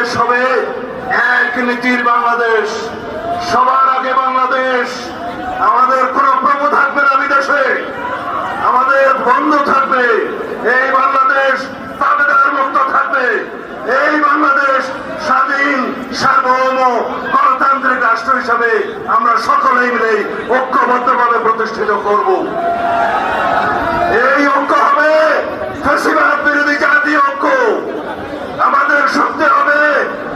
বাংলাদেশ হবে এক নীতির বাংলাদেশ। সবার আগে বাংলাদেশ। আমাদের কোন প্রভু থাকবে না বিদেশে, আমাদের বন্ধু থাকবে। এই বাংলাদেশ তাবেদার মুক্ত থাকবে। এই বাংলাদেশ স্বাধীন সার্বভৌম গণতান্ত্রিক রাষ্ট্র হিসাবে আমরা সকলেই মিলে ঐক্যবদ্ধভাবে প্রতিষ্ঠিত করব। এই ঐক্য হবে ফাঁসিবাদ বিরোধী জাতীয় ঐক্য। আমাদের শক্তি হবে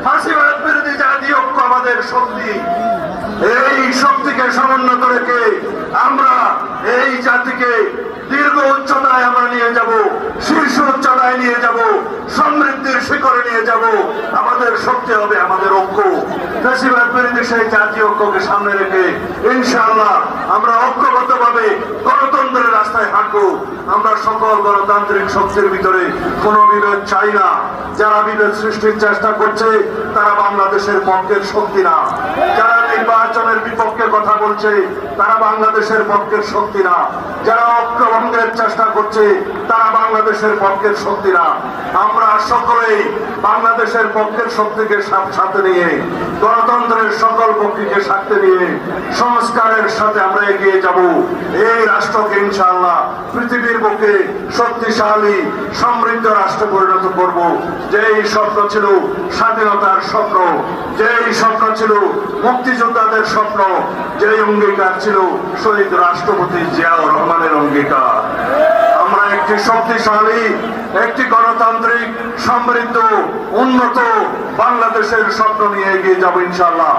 ফাঁসিবাদ বিরোধী জাতীয় ঐক্য। আমাদের শক্তি, এই শক্তিকে সমুন্নত রেখে আমরা এই জাতিকে দীর্ঘ উচ্চতায় আমরা নিয়ে যাব, শীর্ষ উচ্চতায় নিয়ে যাব, সমৃদ্ধির শিখরে নিয়ে যাব। আমাদের শক্তি হবে আমাদের ঐক্য। ফাঁসিবাদ বিরোধী সেই জাতীয় ঐক্যকে সামনে রেখে ইনশাআল্লাহ আমরা ঐক্যবদ্ধভাবে গণতন্ত্রের রাস্তায় হাঁটবো। আমরা সকল গণতান্ত্রিক শক্তির ভিতরে কোনো বিভেদ চাই না। যারা বিভেদ সৃষ্টির চেষ্টা করছে তারা বাংলাদেশের পক্ষের শক্তি না। যারা নির্বাচনের বিপক্ষে কথা বলছে তারা বাংলাদেশের পক্ষের শক্তি না। যারা ঐক্যভঙ্গের চেষ্টা করছে তারা বাংলাদেশের পক্ষের শক্তি না। আমরা সকলেই বাংলাদেশের পক্ষের শক্তিকে সাথে নিয়ে, গণতন্ত্রের সকল পক্ষীকে সাথে নিয়ে সংস্কারের সাথে আমরা এগিয়ে যাব। এই রাষ্ট্রকে ইনশাআল্লাহ পৃথিবীর বুকে শক্তিশালী সমৃদ্ধ রাষ্ট্রে পরিণত করব। যেই স্বপ্ন ছিল স্বাধীনতার স্বপ্ন, যেই স্বপ্ন ছিল মুক্তিযোদ্ধাদের স্বপ্ন, যেই অঙ্গীকার ছিল শহীদ রাষ্ট্রপতি জিয়াউর রহমানের অঙ্গীকার। আমরা একটি শক্তিশালী, একটি গণতান্ত্রিক, সমৃদ্ধ, উন্নত বাংলাদেশের স্বপ্ন নিয়ে এগিয়ে যাব ইনশাআল্লাহ।